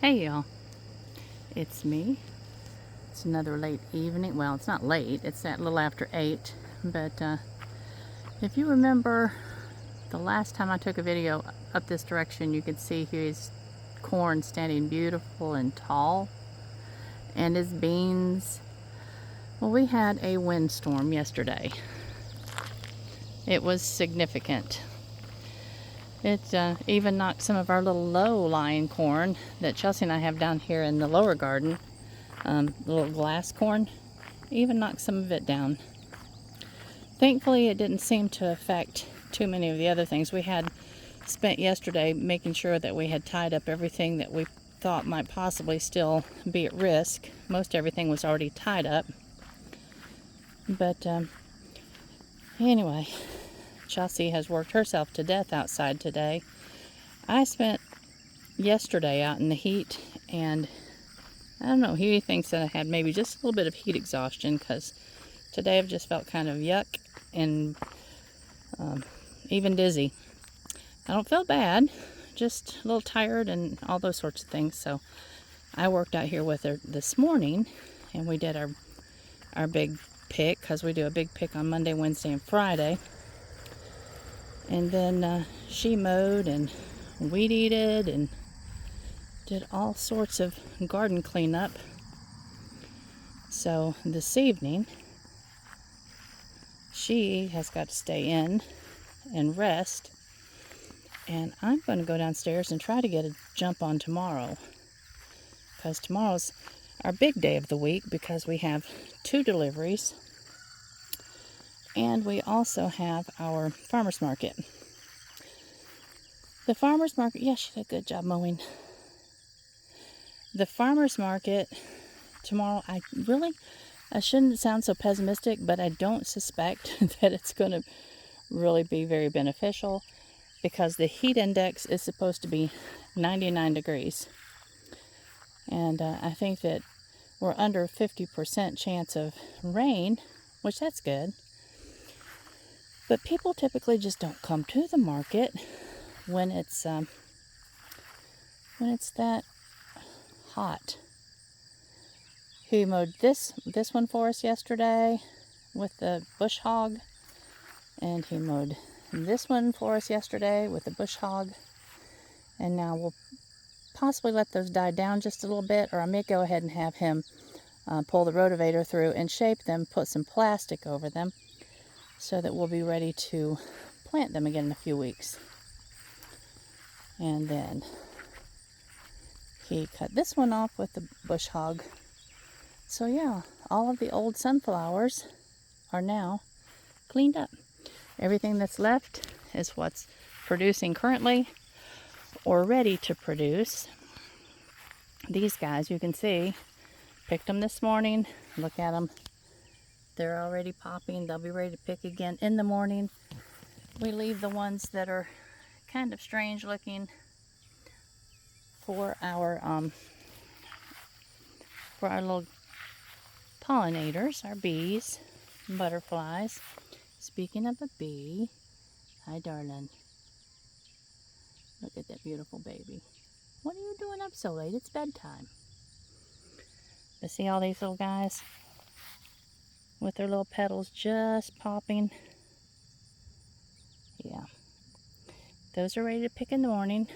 Hey y'all, it's me. It's another late evening. Well, it's not late, it's a little after 8. But if you remember the last time I took a video up this direction, you could see his corn standing beautiful and tall, and his beans. Well, we had a windstorm yesterday. It was significant. It even knocked some of our little low-lying corn that Chelsea and I have down here in the lower garden, little glass corn, even knocked some of it down. Thankfully, it didn't seem to affect too many of the other things. We had spent yesterday making sure that we had tied up everything that we thought might possibly still be at risk. Most everything was already tied up. But anyway, Chelsea has worked herself to death outside today. I spent yesterday out in the heat, and I don't know, he thinks that I had maybe just a little bit of heat exhaustion, because today I've just felt kind of yuck and even dizzy. I don't feel bad, just a little tired and all those sorts of things. So I worked out here with her this morning, and we did our big pick, because we do a big pick on Monday, Wednesday, and Friday. And then she mowed and weed-eated and did all sorts of garden cleanup. So this evening, she has got to stay in and rest, and I'm going to go downstairs and try to get a jump on tomorrow, because tomorrow's our big day of the week, because we have 2 deliveries, and we also have our farmer's market. The farmer's market, yeah, she did a good job mowing. The farmer's market tomorrow, I shouldn't sound so pessimistic, but I don't suspect that it's going to really be very beneficial, because the heat index is supposed to be 99 degrees. And I think that we're under 50% chance of rain, which that's good. But people typically just don't come to the market when it's that hot. He mowed this one for us yesterday with the bush hog, and he mowed this one for us yesterday with the bush hog. And now we'll possibly let those die down just a little bit, or I may go ahead and have him pull the rotavator through and shape them, put some plastic over them, so that we'll be ready to plant them again in a few weeks. And then he cut this one off with the bush hog. So yeah, all of the old sunflowers are now cleaned up. Everything that's left is what's producing currently or ready to produce. These guys, you can see, picked them this morning. Look at them. They're already popping. They'll be ready to pick again in the morning. We leave the ones that are kind of strange looking for our little pollinators, our bees, butterflies. Speaking of a bee, hi darling. Look at that beautiful baby. What are you doing up so late? It's bedtime. You see all these little guys with their little petals just popping? Yeah. Those are ready to pick in the morning,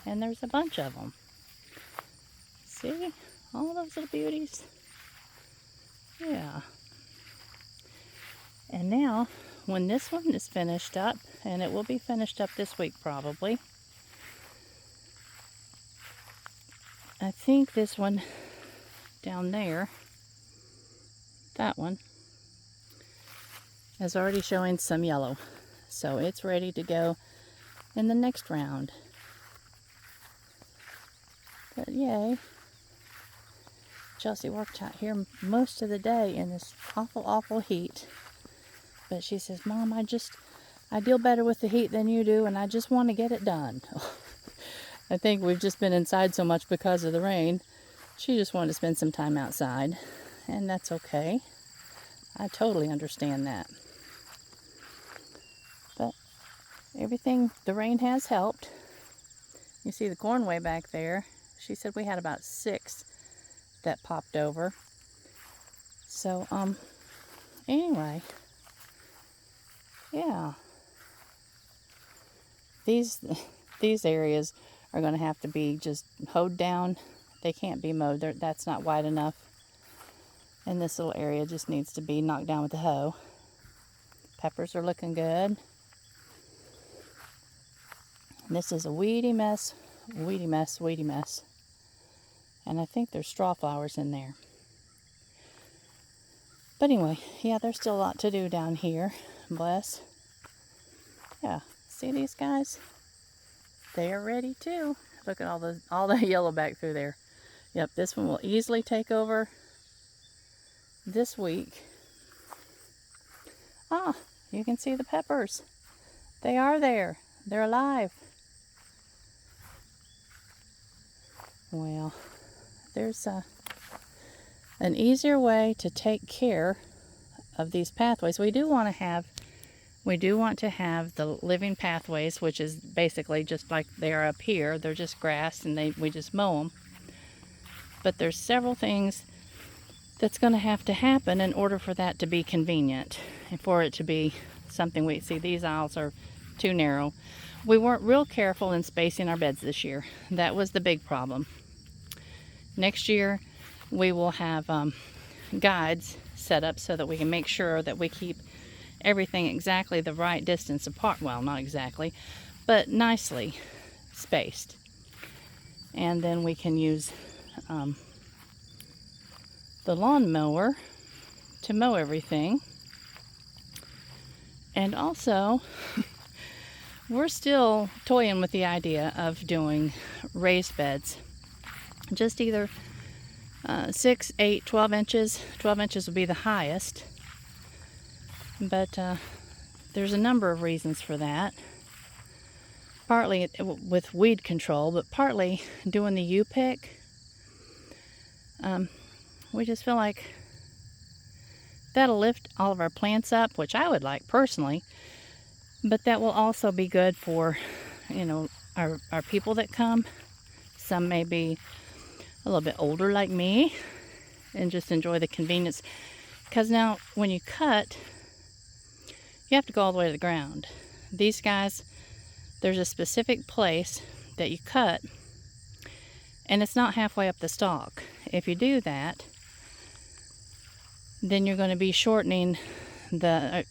and there's a bunch of them. See? All those little beauties? Yeah. And now, when this one is finished up, and it will be finished up this week probably, I think this one down there, that one, is already showing some yellow. So it's ready to go in the next round. But yay. Chelsea worked out here most of the day in this awful, awful heat. But she says, Mom, I deal better with the heat than you do, and I just want to get it done. I think we've just been inside so much because of the rain. She just wanted to spend some time outside, and that's okay. I totally understand that. But everything, the rain has helped. You see the corn way back there She said we had about 6 that popped over. So, anyway, yeah. These areas are going to have to be just hoed down. They can't be mowed. That's not wide enough. And this little area just needs to be knocked down with a hoe. Peppers are looking good. And this is a weedy mess, weedy mess, weedy mess. And I think there's straw flowers in there. But anyway, yeah, there's still a lot to do down here. Bless. Yeah, see these guys? They are ready too. Look at all the yellow back through there. Yep, this one will easily take over this week. Ah, you can see the peppers. They are there. They're alive. Well, there's an easier way to take care of these pathways. We do want to have the living pathways, which is basically just like they are up here. They're just grass, and we just mow them. But there's several things that's going to have to happen in order for that to be convenient and for it to be something. We see these aisles are too narrow. We weren't real careful in spacing our beds this year. That was the big problem. Next year we will have guides set up so that we can make sure that we keep everything exactly the right distance apart. Well, not exactly, but nicely spaced. And then we can use the lawnmower to mow everything. And also, we're still toying with the idea of doing raised beds. Just either 6, 8, 12 inches. 12 inches will be the highest. But there's a number of reasons for that. Partly with weed control, but partly doing the U-pick. We just feel like that'll lift all of our plants up, which I would like personally. But that will also be good for, our people that come. Some may be a little bit older like me and just enjoy the convenience. Because now when you cut, you have to go all the way to the ground. These guys, there's a specific place that you cut, and it's not halfway up the stalk. If you do that, then you're going to be shortening or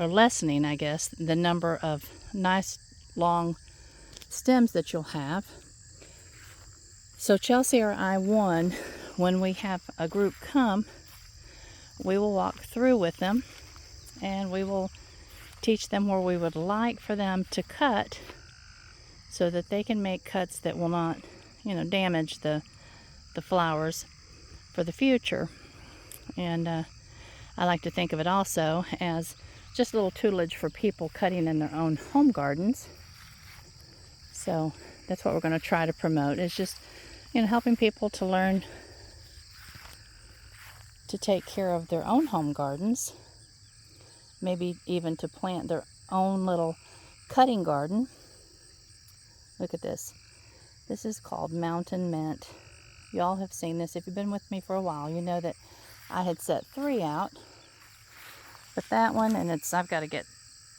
lessening, I guess, the number of nice long stems that you'll have. So Chelsea or I, when we have a group come, we will walk through with them, and we will teach them where we would like for them to cut so that they can make cuts that will not, damage the flowers for the future. And I like to think of it also as just a little tutelage for people cutting in their own home gardens. So that's what we're going to try to promote, is just, helping people to learn to take care of their own home gardens. Maybe even to plant their own little cutting garden. Look at this. This is called Mountain Mint. Y'all have seen this. If you've been with me for a while, you know that I had set 3 out. But that one, and I've got to get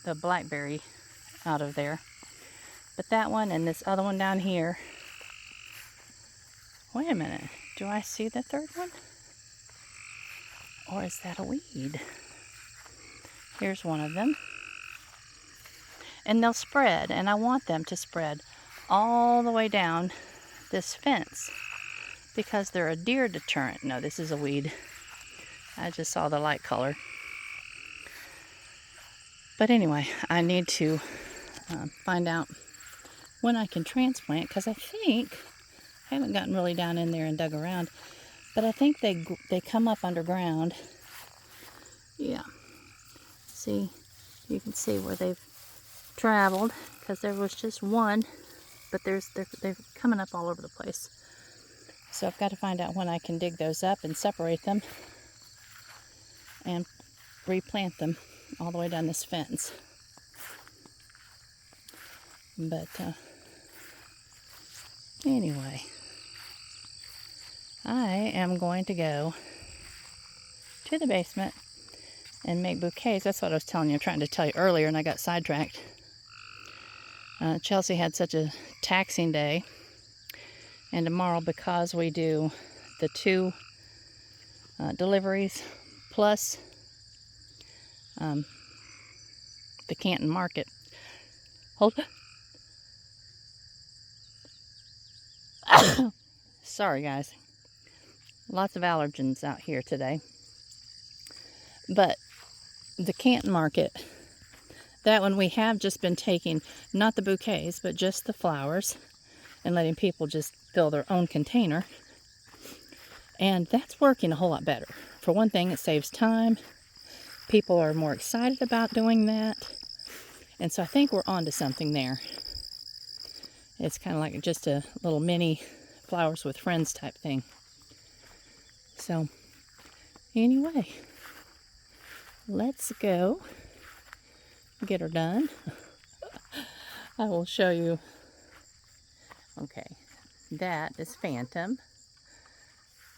the blackberry out of there. But that one and this other one down here. Wait a minute. Do I see the third one? Or is that a weed? Here's one of them. And they'll spread, and I want them to spread all the way down this fence because they're a deer deterrent. No, this is a weed. I just saw the light color. But anyway, I need to find out when I can transplant, because I think, I haven't gotten really down in there and dug around, but I think they come up underground. Yeah. See, you can see where they've traveled, because there was just one, but they're coming up all over the place. So I've got to find out when I can dig those up and separate them and replant them all the way down this fence. But anyway, I am going to go to the basement and make bouquets. That's what I was telling you, trying to tell you earlier, and I got sidetracked. Chelsea had such a taxing day, and tomorrow, because we do the 2 deliveries plus the Canton Market. Hold on. Sorry guys, lots of allergens out here today. But the Canton Market, that one we have just been taking, not the bouquets, but just the flowers, and letting people just fill their own container. And that's working a whole lot better. For one thing, it saves time. People are more excited about doing that. And so I think we're onto something there. It's kind of like just a little mini flowers with friends type thing. So anyway, let's go get her done. I will show you. Okay, that is Phantom.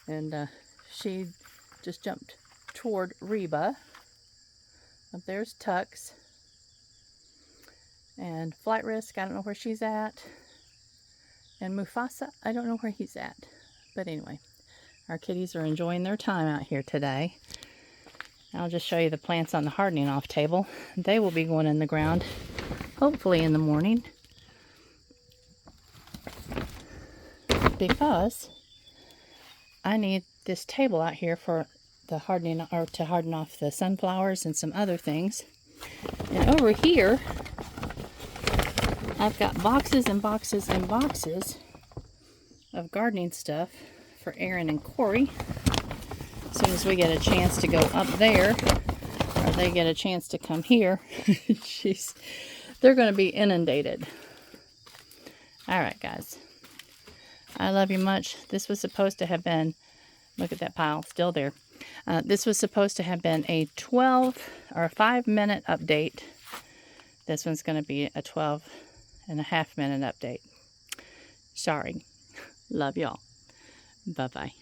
And she just jumped toward Reba. Up there's Tux. And Flight Risk, I don't know where she's at. And Mufasa, I don't know where he's at. But anyway, our kitties are enjoying their time out here today. I'll just show you the plants on the hardening off table. They will be going in the ground, hopefully in the morning. Because I need this table out here for the hardening, or to harden off the sunflowers and some other things. And over here, I've got boxes and boxes and boxes of gardening stuff for Aaron and Corey. As soon as we get a chance to go up there, or they get a chance to come here, they're going to be inundated. All right, guys. I love you much. This was supposed to have been, look at that pile, still there. This was supposed to have been a 12 or a 5-minute update. This one's going to be a 12.5-minute update. Sorry. Love y'all. Bye-bye.